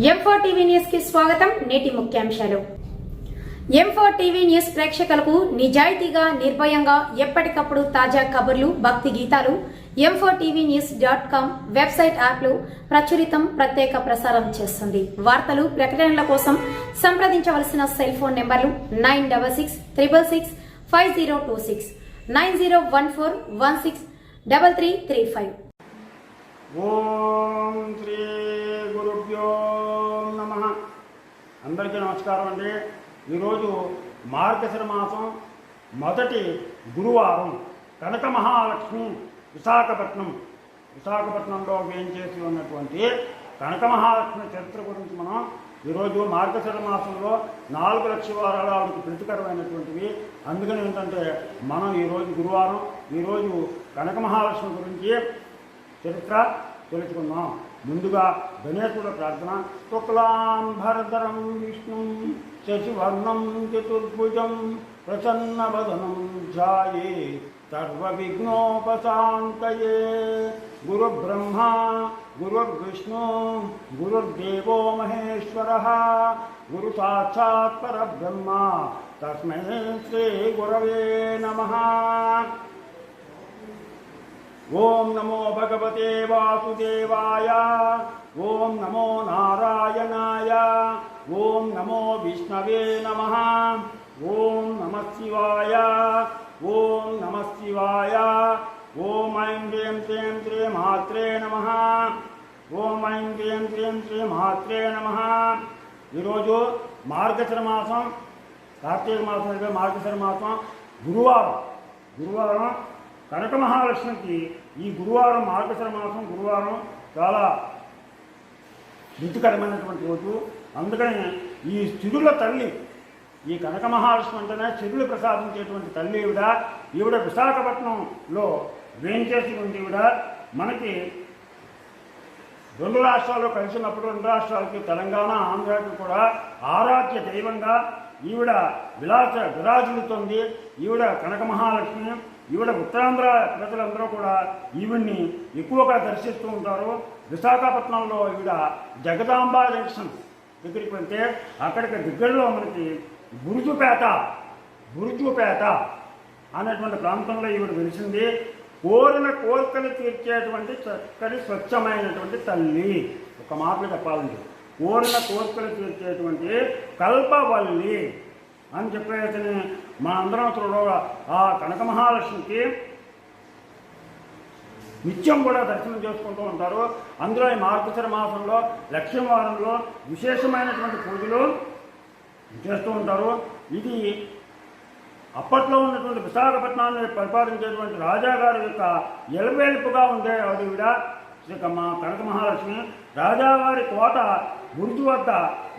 M4 TV news కి స్వాగతం. నేటి ముఖ్యాంశాలు. M4 టీవీ న్యూస్ ప్రేక్షకులకు నిజాయితీగా, నిర్భయంగా ఎప్పటికప్పుడు తాజా కబుర్లు, భక్తి గీతాలు m4tvnews.com వెబ్సైట్ యాప్లో ప్రత్యేక ప్రసారం చేస్తుంది. వార్తలు, ప్రకటనల కోసం సంప్రదించవలసిన సెల్ ఫోన్ నెంబర్లు 9666665026 9014163335. ఓం శ్రీ గురుభ్యో నమః. అందరికీ నమస్కారం అండి. ఈరోజు మార్గశిర మాసం మొదటి గురువారం. కనక మహాలక్ష్మి విశాఖపట్నంలో వేంచేసి ఉన్నటువంటి కనక మహాలక్ష్మి చరిత్ర గురించి మనం ఈరోజు మార్గశిర మాసంలో 4 లక్షల వారాలు ఆవిడకి ప్రీతికరమైనటువంటివి. అందుకని ఏంటంటే మనం ఈరోజు గురువారం, ఈరోజు కనక మహాలక్ష్మి గురించి చరిత్ర తెలుసుకుందాం. ముందుగా గణేశుడు ప్రార్థన. శుక్లాంబరధరం విష్ణు శశివర్ణం చతుర్భుజం ప్రసన్నవదనం ధ్యాయే సర్వవిఘ్నోపశాంతయే. గురుబ్రహ్మ గురుర్విష్ణు గురుర్దేవో మహేశ్వరః గురు సాక్షాత్ పరబ్రహ్మ తస్మై శ్రీ గురవే నమః. ఓం నమో భగవతే వాసుదేవాయ. ఓం నమో నారాయణాయ. ఓం నమో విష్ణవే నమః. ఓం నమః శివాయ. ఓం నమః శివాయ. ఓం ఐం హ్రీం శ్రీం శ్రీ మాత్రే నమః. ఓం ఐం హ్రీం శ్రీం శ్రీ మాత్రే నమః. ఈరోజు మార్గశిర మాసం, కార్తీక మాసం, మార్గశిర మాసం గురువారం కనక మహాలక్ష్మికి ఈ గురువారం, మార్గశిర మాసం గురువారం చాలా ప్రీతికరమైనటువంటి రోజు. అందుకని ఈ సిరుల తల్లి, ఈ కనక మహాలక్ష్మి అంటేనే సిరులు ప్రసాదించేటువంటి తల్లి ఈవిడ విశాఖపట్నంలో వేంచేసి ఉంది. మనకి 2 రాష్ట్రాల్లో కలిసినప్పుడు 2 రాష్ట్రాలకి, తెలంగాణ, ఆంధ్రాకి కూడా ఆరాధ్య దైవంగా ఈవిడ విరాజిల్లుతోంది. ఈవిడ కనక మహాలక్ష్మి. ఈవిడ ఉత్తరాంధ్ర ప్రజలందరూ కూడా ఈవిడ్ని ఎక్కువగా దర్శిస్తూ ఉంటారు. విశాఖపట్నంలో ఈవిడ జగదాంబ జంక్షన్ దగ్గరికి వెళ్తే అక్కడికి దగ్గరలో మనకి బురుజుపేట అనేటువంటి ప్రాంతంలో ఈవిడ వెలిసింది. కోరిన కోరికలు తీర్చేటువంటి చక్కటి స్వచ్ఛమైనటువంటి తల్లి. ఒక మాటలు చెప్పాలంటే కోరిన కోరికలు తీర్చేటువంటి కల్పవల్లి అని చెప్పేసి మా అందరం చూడ ఆ కనక మహాలక్ష్మికి నిత్యం కూడా దర్శనం చేసుకుంటూ ఉంటారు. అందులో ఈ మార్గశిర మాసంలో లక్ష్మీ వారంలో విశేషమైనటువంటి పూజలు చేస్తూ ఉంటారు. ఇది అప్పట్లో ఉన్నటువంటి విశాఖపట్నాన్ని పరిపాలించేటువంటి రాజాగారి యొక్క ఎలవేల్పుగా ఉండే ఆవిడ మా కనక మహాలక్ష్మి. రాజావారి కోట బురుజు వద్ద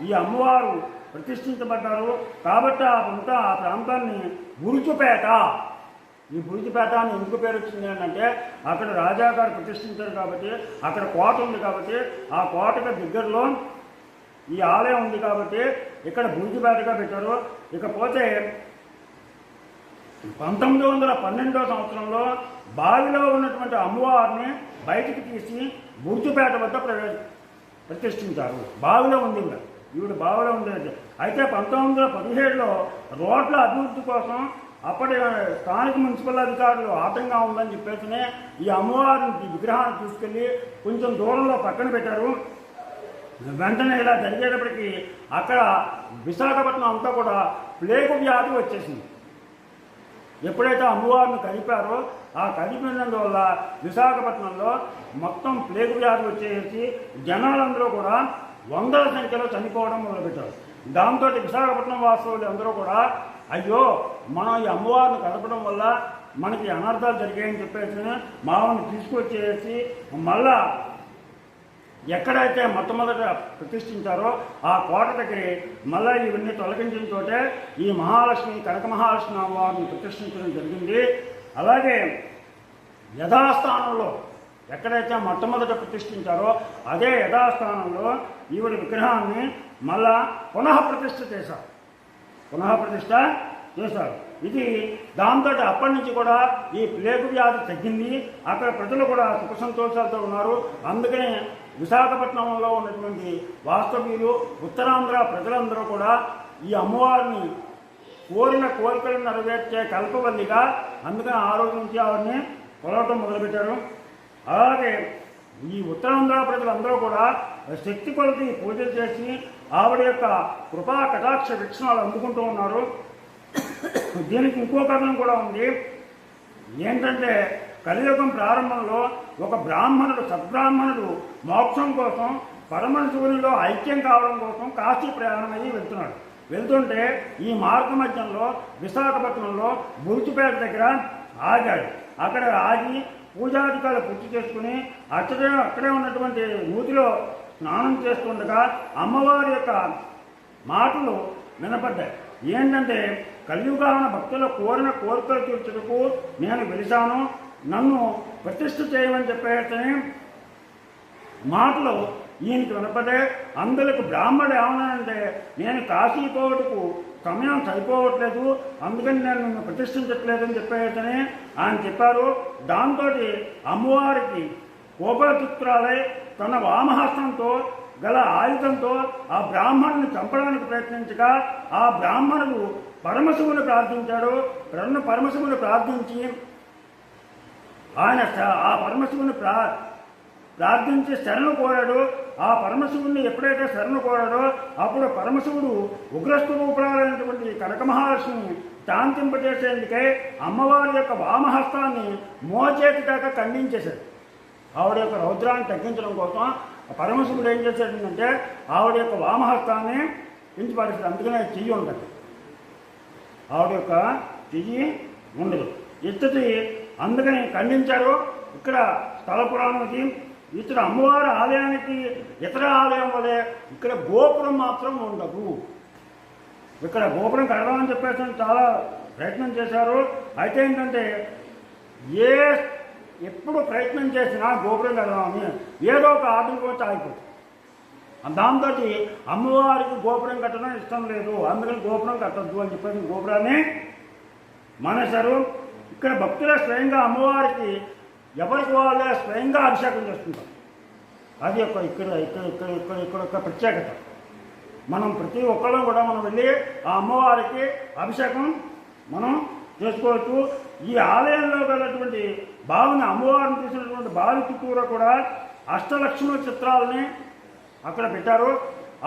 ఈ అమ్మవారు ప్రతిష్ఠించబడ్డారు. కాబట్టి ఆ ప్రాంతాన్ని బురుజుపేట, ఈ బురుజుపేట అని ఎందుకు పేరు వచ్చింది అంటే అక్కడ రాజాగారు ప్రతిష్ఠించారు కాబట్టి, అక్కడ కోట ఉంది కాబట్టి, ఆ కోటకు దగ్గరలో ఈ ఆలయం ఉంది కాబట్టి ఇక్కడ బురుజుపేటగా పెట్టారు. ఇకపోతే 1912వ సంవత్సరంలో బావిలో ఉన్నటువంటి అమ్మవారిని బయటికి తీసి బురుజుపేట వద్ద ప్రతిష్ఠించారు. బావిలో ఉంది ఈవిడ బావిలో ఉండేది. అయితే 1917లో రోడ్ల అభివృద్ధి కోసం అప్పటి స్థానిక మున్సిపల్ అధికారులు ఆటంగా ఉందని చెప్పేసి ఈ అమ్మవారిని విగ్రహాన్ని తీసుకెళ్ళి కొంచెం దూరంలో పక్కన పెట్టారు. వెంటనే ఇలా జరిగేటప్పటికీ అక్కడ విశాఖపట్నం అంతా కూడా ప్లేగు వ్యాధి వచ్చేసింది. ఎప్పుడైతే అమ్మవారిని కదిపారో ఆ కదిపినందువల్ల విశాఖపట్నంలో మొత్తం ప్లేగు వ్యాధి వచ్చేసి జనాలందరూ కూడా 100ల సంఖ్యలో చనిపోవడం మొదలుపెట్టారు. దాంతో విశాఖపట్నం వాసులు అందరూ కూడా అయ్యో మనం ఈ అమ్మవారిని కదపడం వల్ల మనకి అనర్థాలు జరిగాయని చెప్పేసి మామని తీసుకొచ్చేసి మళ్ళా ఎక్కడైతే మొట్టమొదట ప్రతిష్ఠించారో ఆ కోట దగ్గర మళ్ళీ ఇవన్నీ తొలగించిన చోటే ఈ మహాలక్ష్మి, కనక మహాలక్ష్మి అమ్మవారిని ప్రతిష్ఠించడం జరిగింది. అలాగే యథాస్థానంలో ఎక్కడైతే మొట్టమొదట ప్రతిష్ఠించారో అదే యథాస్థానంలో ఈవిడ విగ్రహాన్ని మళ్ళా పునఃప్రతిష్ఠ చేశారు. ఇది దాంతో అప్పటి నుంచి కూడా ఈ ప్లేగు వ్యాధి తగ్గింది. అక్కడ ప్రజలు కూడా సుఖ సంతోషాలతో ఉన్నారు. అందుకని విశాఖపట్నంలో ఉన్నటువంటి వాస్తవ్యులు ఉత్తరాంధ్ర ప్రజలందరూ కూడా ఈ అమ్మవారిని కోరిన కోరికలను నెరవేర్చే కల్పవల్లిగా, అందుకని ఆ రోజు నుంచి ఆవిడని కొలవటం మొదలుపెట్టారు. అలాగే ఈ ఉత్తరాంధ్ర ప్రజలందరూ కూడా శక్తి కొలది పూజలు చేసి ఆవిడ యొక్క కృపా కటాక్ష వీక్షణాలు అందుకుంటూ ఉన్నారు. దీనికి ఇంకో కారణం కూడా ఉంది. ఏంటంటే కలియుగం ప్రారంభంలో ఒక బ్రాహ్మణుడు, సద్బ్రాహ్మణుడు మోక్షం కోసం పరమశివునిలో ఐక్యం కావడం కోసం కాశీ ప్రయాణం అయ్యి వెళ్తుంటే ఈ మార్గ మధ్యంలో విశాఖపట్నంలో బురుచుపేట దగ్గర ఆగాడు. అక్కడ ఆగి పూజాధికారులు పూర్తి చేసుకుని అక్కడే ఉన్నటువంటి నూతిలో స్నానం చేస్తుండగా అమ్మవారి యొక్క మాటలు వినపడ్డాయి. ఏంటంటే కలియుగాన భక్తుల కోరిన కోరికలు తీర్చుటకు నేను వెలిశాను, నన్ను ప్రతిష్ఠ చేయమని చెప్పేటని మాటలు ఈయనకి వినపడే. అందులకు బ్రాహ్మడు ఏమన్నానంటే, నేను కాశీ పోవటకు సమయం సరిపోవట్లేదు, అందుకని నేను నిన్ను ప్రతిష్ఠించట్లేదని చెప్పేటని ఆయన చెప్పారు. దాంతో అమ్మవారికి కోపచిత్రాలై తన వామహస్తంతో గల ఆయుధంతో ఆ బ్రాహ్మణుని చంపడానికి ప్రయత్నించగా ఆ బ్రాహ్మణుడు పరమశివుని ప్రార్థించాడు. పరమశివుని ప్రార్థించి ఆయన ఆ పరమశివుని ప్రార్థించి శరణు కోరాడు. ఆ పరమశివుని ఎప్పుడైతే శరణు కోరాడో అప్పుడు పరమశివుడు ఉగ్రస్వరూపురాలైనటువంటి కనక మహాలక్ష్మిని శాంతింపజేసేందుకై అమ్మవారి యొక్క వామహస్తాన్ని మోచేతి దాకా ఖండించేశాడు. ఆవిడ యొక్క రౌద్రాన్ని తగ్గించడం కోసం పరమశివుడు ఏం చేశాడంటే ఆవిడ యొక్క వామహస్తాన్ని కించపరిచాడు. అందుకనే చెయ్యి ఉండదు, ఆవిడ యొక్క చెయ్యి ఉండదు, ఇత్తది, అందుకని ఖండించారు. ఇక్కడ స్థల పురాణానికి ఇతర అమ్మవారి ఆలయానికి ఇతర ఆలయం వలె ఇక్కడ గోపురం మాత్రం ఉండదు. ఇక్కడ గోపురం కడదామని చెప్పేసి చాలా ప్రయత్నం చేశారు. అయితే ఏంటంటే ఎప్పుడు ప్రయత్నం చేసినా గోపురం కడదామని ఏదో ఒక ఆటంకం వచ్చి ఆగిపోతుంది. దాంతో అమ్మవారికి గోపురం కట్టడం ఇష్టం లేదు, అందుకని గోపురం కట్టద్దు అని చెప్పేసి గోపురాన్ని మానేశారు. ఇక్కడ భక్తుల స్వయంగా అమ్మవారికి ఎవరికి వాళ్ళే స్వయంగా అభిషేకం చేస్తుంటారు. అది ఇక్కడ ఒక ప్రత్యేకత. మనం ప్రతి ఒక్కళ్ళం కూడా మనం వెళ్ళి ఆ అమ్మవారికి అభిషేకం మనం చేసుకోవచ్చు. ఈ ఆలయంలో గలటువంటి బావిని, అమ్మవారిని తీసినటువంటి బావి చుట్టూరా కూడా అష్టలక్ష్మి చిత్రాలని అక్కడ పెట్టారు.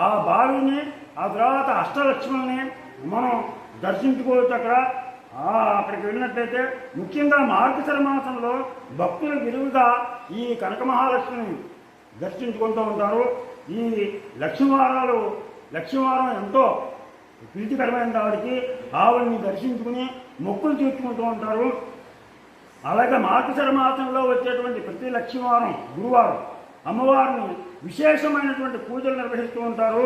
ఆ బావిని, ఆ తర్వాత అష్టలక్ష్ముల్ని మనం దర్శించుకోవచ్చు. అక్కడికి వెళ్ళినట్లయితే ముఖ్యంగా మార్గశిర మాసంలో భక్తులు విరివిగా ఈ కనక మహాలక్ష్మిని దర్శించుకుంటూ ఉంటారు. ఈ లక్ష్మీవారం ఎంతో ప్రీతికరమైన వారికి ఆవిడ్ని దర్శించుకుని మొక్కులు తీర్చుకుంటూ ఉంటారు. అలాగే మార్గశిర మాసంలో వచ్చేటువంటి ప్రతి లక్ష్మీవారం, గురువారం అమ్మవారిని విశేషమైనటువంటి పూజలు నిర్వహిస్తూ ఉంటారు.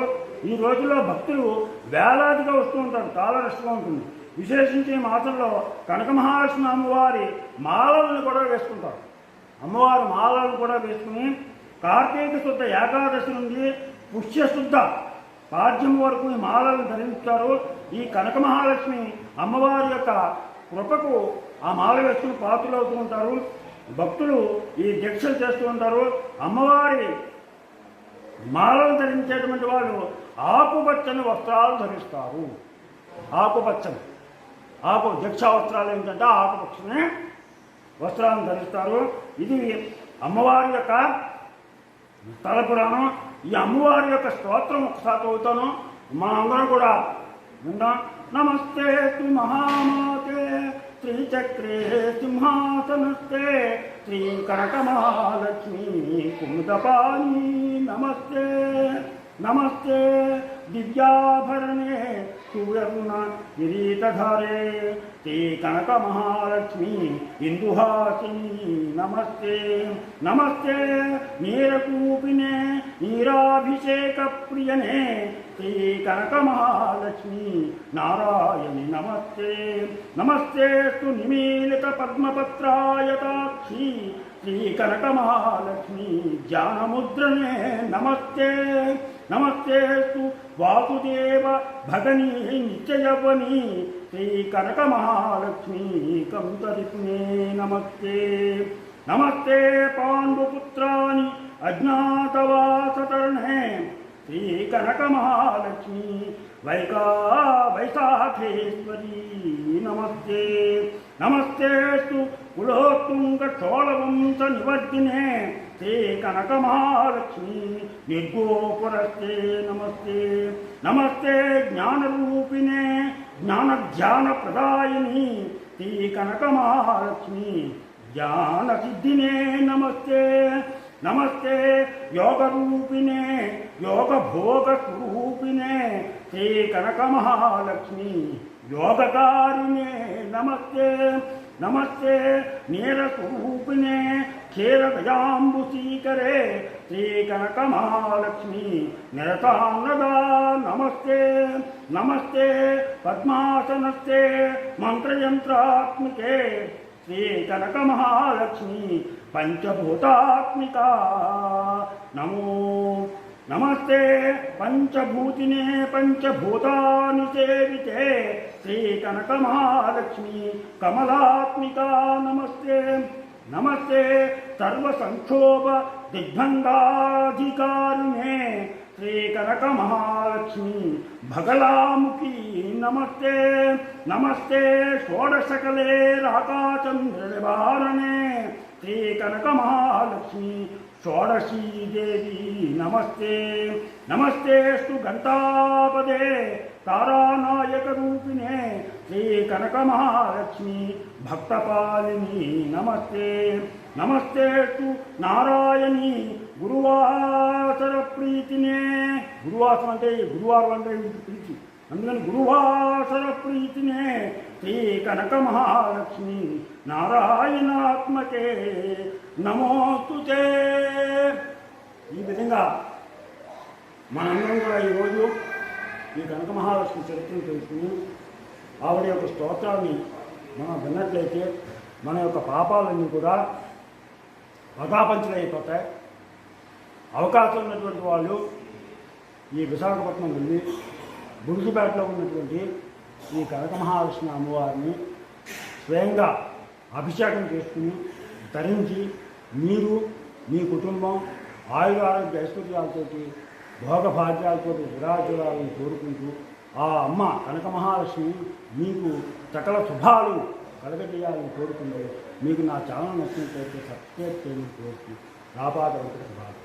ఈ రోజుల్లో భక్తులు వేలాదిగా వస్తూ ఉంటారు, చాలా రష్గా ఉంటుంది. విశేషించి మాసంలో కనక మహాలక్ష్మి అమ్మవారి మాలలను కూడా వేసుకుంటారు. అమ్మవారి మాలలను కూడా వేసుకుని కార్తీక శుద్ధ ఏకాదశి నుండి పుష్యశుద్ధ పాడ్యం వరకు ఈ మాలలను ధరించారు. ఈ కనక మహాలక్ష్మి అమ్మవారి యొక్క కృపకు ఆ మాల వేసుకుని పాత్రలు అవుతూ ఉంటారు. భక్తులు ఈ దీక్షలు చేస్తూ ఉంటారు. అమ్మవారి మాలను ధరించేటువంటి వాళ్ళు ఆకుపచ్చని వస్త్రాలు ధరిస్తారు. దీక్షా వస్త్రాలు ఏంటంటే ఆకుపచ్చని వస్త్రాలను ధరిస్తారు. ఇది అమ్మవారి యొక్క స్థల పురాణం. ఈ అమ్మవారి యొక్క స్తోత్రం ఒకసారి చదువుతాను, మనందరం కూడా విందాం. నమస్తే తు మహామాతే శ్రీచక్రే సింహాసనస్తే శ్రీ కనక మహాలక్ష్మి కుముదపాణి నమస్తే. నమస్తే దివ్యాభరణే సువర్ణ కిరీటధారే శ్రీ కనక మహాలక్ష్మి ఇందుహాసిని నమస్తే. నమస్తే నీరకూపినే నీరాభిషేక ప్రియనే శ్రీ కనక మహాలక్ష్మి నారాయణి నమస్తే. నమస్తే నిమీలిత పద్మపత్రాయతాక్షి శ్రీ కనక మహాలక్ష్మి జ్ఞానముద్రనే నమస్తే. నమస్తే వాసుదేవ భగనీ నిత్యయవని శ్రీ కనక మహాలక్ష్మి కంతరిపునే నమస్తే. నమస్తే పాండుపుత్రాని अज्ञातवासतर्णे श्रीकनकमहालक्ष्मी वैशाखेश्वरी नमस्ते नमस्तेस्तु कुलोत्तुङ्गचोळवंशनिवर्तिने श्रीकनकमहालक्ष्मी निर्गोपुरस्ते नमस्ते नमस्ते ज्ञानरूपिणे ज्ञानध्यानप्रदायिनी श्रीकनकमहालक्ष्मी ज्ञानसिद्धिने नमस्ते नमस्ते योगरूपिणे योगभोगस्वरूपिणे श्रीकनकमहालक्ष्मी योगकारिणे नमस्ते नमस्ते नीरस्वरूपिणे क्षीरदयाम्बुसीकरे श्रीकनकमहालक्ष्मी निरतान्नदा नमस्ते नमस्ते पद्मासनस्ते मन्त्रयन्त्रात्मिके श्रीकनकमहालक्ष्मी पंचभूतात्मिका नमो नमस्ते पंचभूतिने पंचभूतानि सेविते श्रीकनकमहालक्ष्मी कमलात्मिका नमस्ते नमस्ते सर्वसंक्षोभ दिग्भंगाधिकारिणे श्रीकनकमहालक्ष्मी भगलामुखी नमस्ते नमस्ते षोडशकले राकाचन्द्रनिवारणे श्रीकनकमहालक्ष्मी षोडशी देवी नमस्ते नमस्तेस्तु घण्टापदे तारानायकरूपिणे श्रीकनकमहालक्ष्मी भक्तपालिनी नमस्ते नमस्तेस्तु नारायणी गुरुवासर प्रीतिने गुरुवासर అంటే గురువారం అంటే ప్రీతి అందుకని గురువాసర ప్రీతినే శ్రీకనకమహాలక్ష్మి నారాయణాత్మకే నమోస్తుతే. ఈ విధంగా మనందరం కూడా ఈరోజు ఈ కనకమహాలక్ష్మి చరిత్రను తెలుసుకుని ఆవిడ యొక్క స్తోత్రాన్ని మనం విన్నట్లయితే మన యొక్క పాపాలన్నీ కూడా పటాపంచలైపోతాయి. అవకాశం ఉన్నటువంటి వాళ్ళు ఈ విశాఖపట్నం వెళ్ళి బురుజుపేటలో ఉన్నటువంటి ఈ కనకమహాలక్ష్మి అమ్మవారిని స్వయంగా అభిషేకం చేసుకుని ధరించి మీరు మీ కుటుంబం ఆయురారోగ్య ఐశ్వర్యాలతోటి భోగభాగ్యాలతో విరాజురాలను కోరుకుంటూ ఆ అమ్మ కనకమహాలక్ష్మి మీకు సకల శుభాలు కలగజేయాలని కోరుకుంటే మీకు నా ఛానల్ నచ్చినట్లయితే సబ్స్క్రైబ్ చేయని కోరుతూ రాపాద శుభాలు.